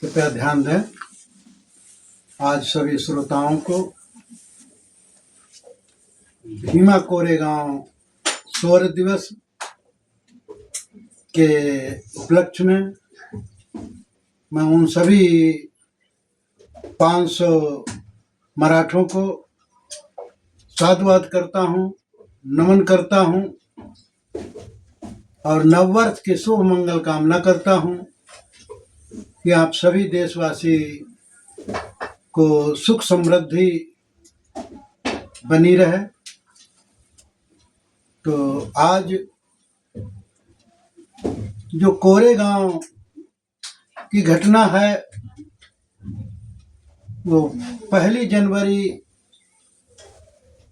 कृपया ध्यान दें। आज सभी श्रोताओं को भीमा कोरेगांव शौर्य दिवस के उपलक्ष्य में मैं उन सभी 500 मराठों को साधुवाद करता हूं, नमन करता हूं और नववर्ष की शुभ मंगल कामना करता हूं कि आप सभी देशवासी को सुख समृद्धि बनी रहे। तो आज जो कोरेगांव की घटना है वो 1 जनवरी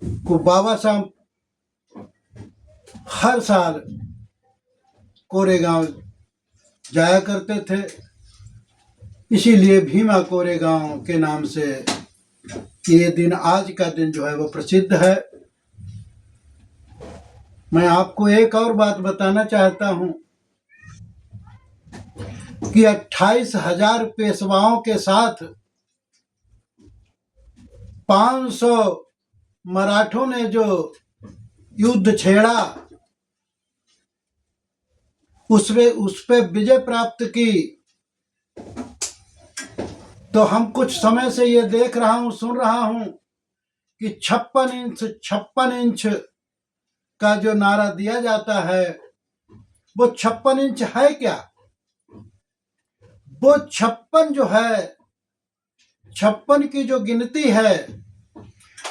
को बाबा साहब हर साल कोरेगांव जाया करते थे, इसीलिए भीमा कोरेगांव के नाम से ये दिन, आज का दिन जो है वो प्रसिद्ध है। मैं आपको एक और बात बताना चाहता हूं कि 28,000 पेशवाओं के साथ 500 मराठों ने जो युद्ध छेड़ा, उस पे विजय प्राप्त की। तो हम कुछ समय से ये देख रहा हूं, सुन रहा हूं कि 56 इंच का जो नारा दिया जाता है वो 56 इंच है क्या? वो 56 जो है, 56 की जो गिनती है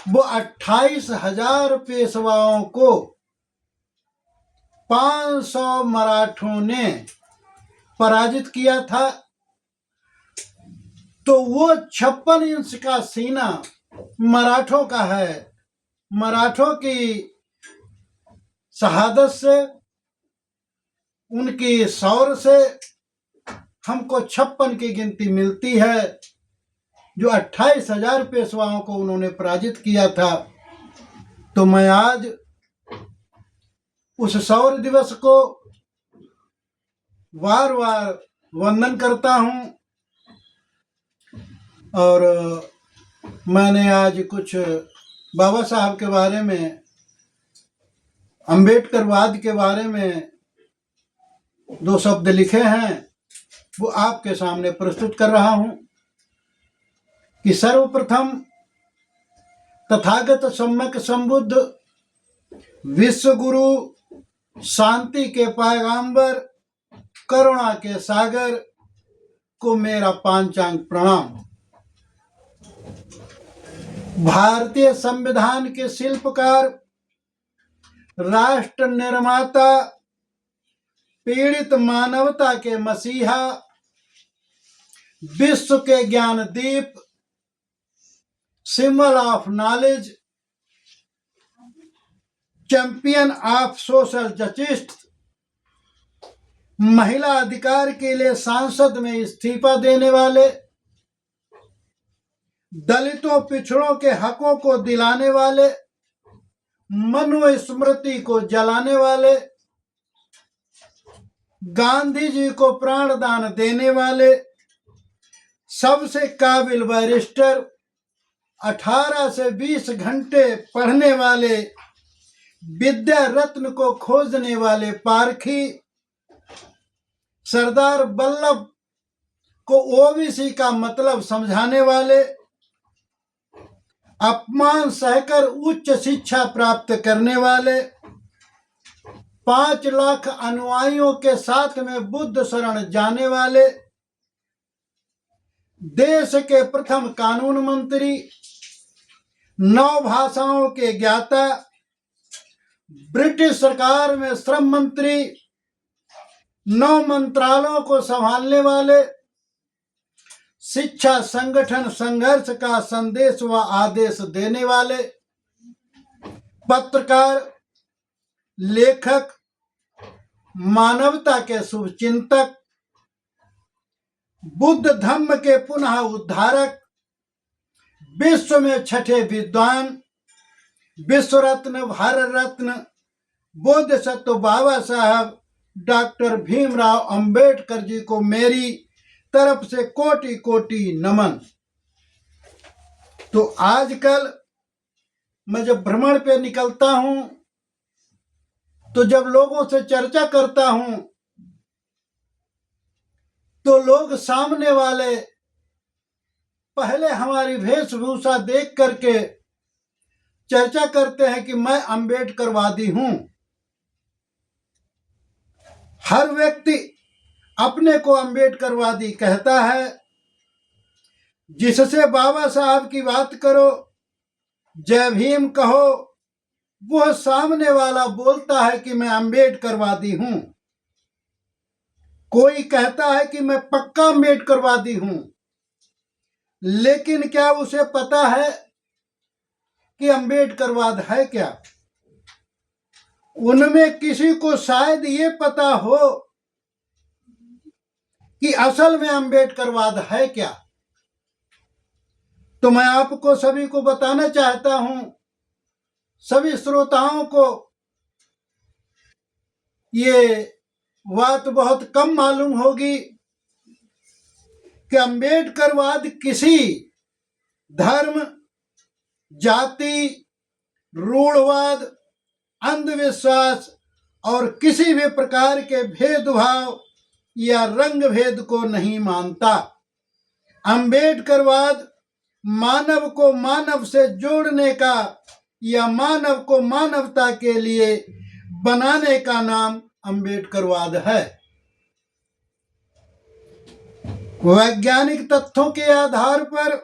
वो 28,000 पेशवाओं को 500 मराठों ने पराजित किया था। तो वो 56 इंच का सीना मराठों का है। मराठों की शहादत से, उनकी शौर्य से हमको 56 की गिनती मिलती है, जो 28,000 पेशवाओं को उन्होंने पराजित किया था। तो मैं आज उस शौर्य दिवस को बार बार वंदन करता हूं। और मैंने आज कुछ बाबा साहब के बारे में, अंबेडकरवाद के बारे में 2 शब्द लिखे हैं, वो आपके सामने प्रस्तुत कर रहा हूं कि सर्वप्रथम तथागत सम्यक संबुद्ध विश्व गुरु, शांति के पैगंबर, करुणा के सागर को मेरा पांचांग प्रणाम। भारतीय संविधान के शिल्पकार, राष्ट्र निर्माता, पीड़ित मानवता के मसीहा, विश्व के ज्ञान दीप, symbol of knowledge, champion of social justice, महिला अधिकार के लिए संसद में इस्तीफा देने वाले, दलितों पिछड़ों के हकों को दिलाने वाले, मनुस्मृति को जलाने वाले, गांधी जी को प्राणदान देने वाले, सबसे काबिल बैरिस्टर, 18 से 20 घंटे पढ़ने वाले, विद्या रत्न को खोजने वाले पारखी, सरदार वल्लभ को ओबीसी का मतलब समझाने वाले, अपमान सहकर उच्च शिक्षा प्राप्त करने वाले, 5 लाख अनुयायियों के साथ में बुद्ध शरण जाने वाले, देश के प्रथम कानून मंत्री, 9 भाषाओं के ज्ञाता, ब्रिटिश सरकार में श्रम मंत्री, 9 मंत्रालयों को संभालने वाले, शिक्षा संगठन संघर्ष का संदेश व आदेश देने वाले, पत्रकार, लेखक, मानवता के शुभचिंतक, बुद्ध धम्म के पुनः उद्धारक, विश्व में 6ठे विद्वान, विश्व रत्न, भारत रत्न, बोधिसत्व बाबा साहब डॉक्टर भीमराव अंबेडकर जी को मेरी तरफ से कोटि कोटि नमन। तो आजकल मैं जब भ्रमण पे निकलता हूं तो जब लोगों से चर्चा करता हूं तो लोग सामने वाले पहले हमारी वेशभूषा देख करके चर्चा करते हैं कि मैं अम्बेडकरवादी हूं। हर व्यक्ति अपने को अम्बेडकरवादी कहता है। जिससे बाबा साहब की बात करो, जय भीम कहो, वह सामने वाला बोलता है कि मैं अम्बेडकरवादी हूं। कोई कहता है कि मैं पक्का अम्बेडकरवादी हूं, लेकिन क्या उसे पता है कि अम्बेडकरवाद है क्या? उनमें किसी को शायद ये पता हो कि असल में अम्बेडकरवाद है क्या। तो मैं आपको सभी को बताना चाहता हूं, सभी श्रोताओं को ये बात बहुत कम मालूम होगी कि अम्बेडकरवाद किसी धर्म, जाति, रूढ़वाद, अंधविश्वास और किसी भी प्रकार के भेदभाव या रंग भेद को नहीं मानता। अम्बेडकरवाद मानव को मानव से जोड़ने का या मानव को मानवता के लिए बनाने का नाम अम्बेडकरवाद है। वैज्ञानिक तथ्यों के आधार पर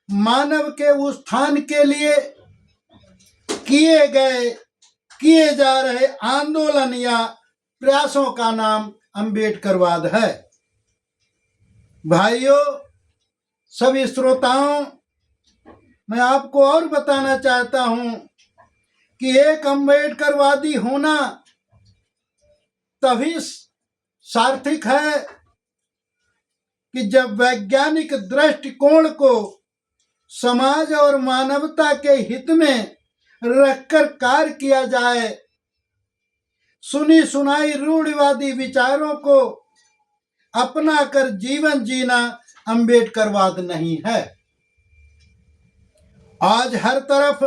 मानव के उत्थान के लिए किए जा रहे आंदोलन या प्रयासों का नाम अम्बेडकरवाद है। भाइयों, सभी श्रोताओं, मैं आपको और बताना चाहता हूं कि एक अम्बेडकरवादी होना तभी सार्थक है कि जब वैज्ञानिक दृष्टिकोण को समाज और मानवता के हित में रखकर कार्य किया जाए। सुनी सुनाई रूढ़िवादी विचारों को अपनाकर जीवन जीना अम्बेडकरवाद नहीं है। आज हर तरफ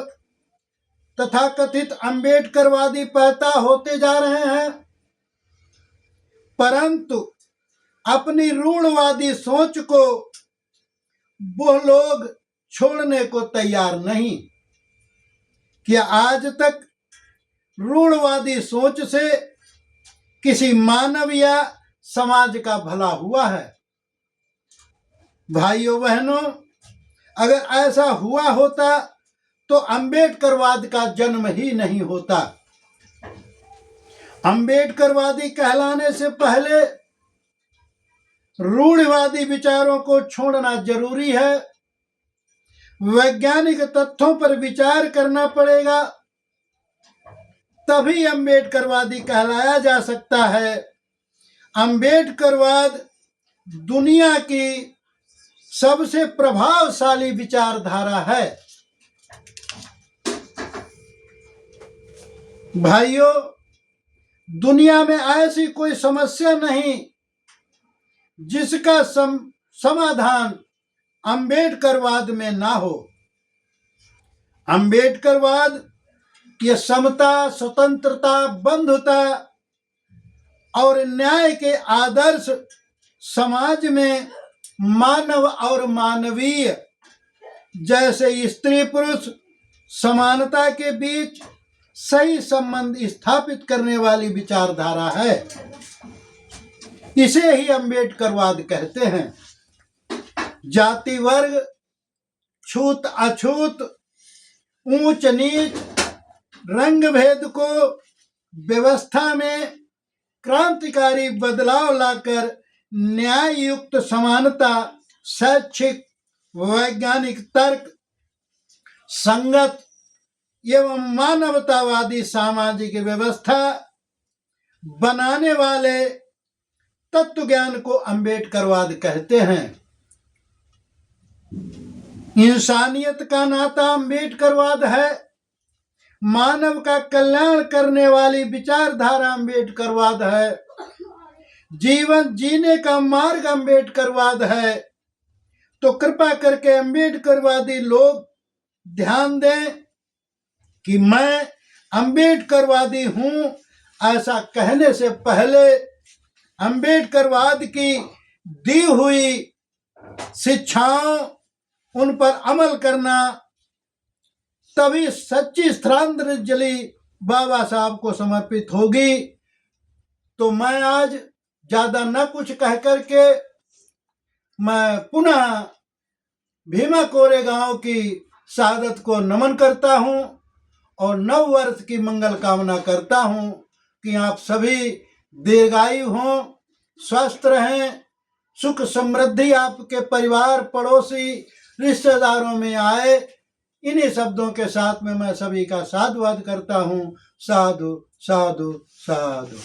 तथाकथित अम्बेडकरवादी पैदा होते जा रहे हैं, परंतु अपनी रूढ़वादी सोच को वो लोग छोड़ने को तैयार नहीं। क्या आज तक रूढ़वादी सोच से किसी मानव या समाज का भला हुआ है? भाइयों बहनों, अगर ऐसा हुआ होता तो अम्बेडकरवाद का जन्म ही नहीं होता। अम्बेडकरवादी कहलाने से पहले रूढ़िवादी विचारों को छोड़ना जरूरी है। वैज्ञानिक तथ्यों पर विचार करना पड़ेगा, तभी अम्बेडकरवादी कहलाया जा सकता है। अम्बेडकरवाद दुनिया की सबसे प्रभावशाली विचारधारा है। भाइयों, दुनिया में ऐसी कोई समस्या नहीं जिसका समाधान अम्बेडकरवाद में ना हो। अम्बेडकरवाद ये समता, स्वतंत्रता, बंधुता और न्याय के आदर्श समाज में मानव और मानवीय जैसे स्त्री पुरुष समानता के बीच सही संबंध स्थापित करने वाली विचारधारा है। इसे ही अम्बेडकरवाद कहते हैं। जाति वर्ग, छूत अछूत, ऊंच नीच, रंग भेद को व्यवस्था में क्रांतिकारी बदलाव लाकर न्याय युक्त समानता, शैक्षिक, वैज्ञानिक तर्क, संगत एवं मानवतावादी सामाजिक व्यवस्था बनाने वाले तत्व ज्ञान को अम्बेडकरवाद कहते हैं। इंसानियत का नाता अम्बेडकरवाद है। मानव का कल्याण करने वाली विचारधारा अम्बेडकरवाद है। जीवन जीने का मार्ग अम्बेडकरवाद है। तो कृपा करके अम्बेडकरवादी लोग ध्यान दें कि मैं अम्बेडकरवादी हूं, ऐसा कहने से पहले अम्बेडकरवाद की दी हुई शिक्षाओं उन पर अमल करना, तभी सच्ची श्रद्धांजलि बाबा साहब को समर्पित होगी। तो मैं आज ज्यादा न कुछ कह करके मैं पुनः भीमा कोरेगांव की शहादत को नमन करता हूं और नव वर्ष की मंगल कामना करता हूं कि आप सभी दीर्घायु हों, स्वस्थ रहें, सुख समृद्धि आपके परिवार पड़ोसी रिश्तेदारों में आए। इन्हीं शब्दों के साथ में मैं सभी का साधुवाद करता हूं। साधु साधु साधु।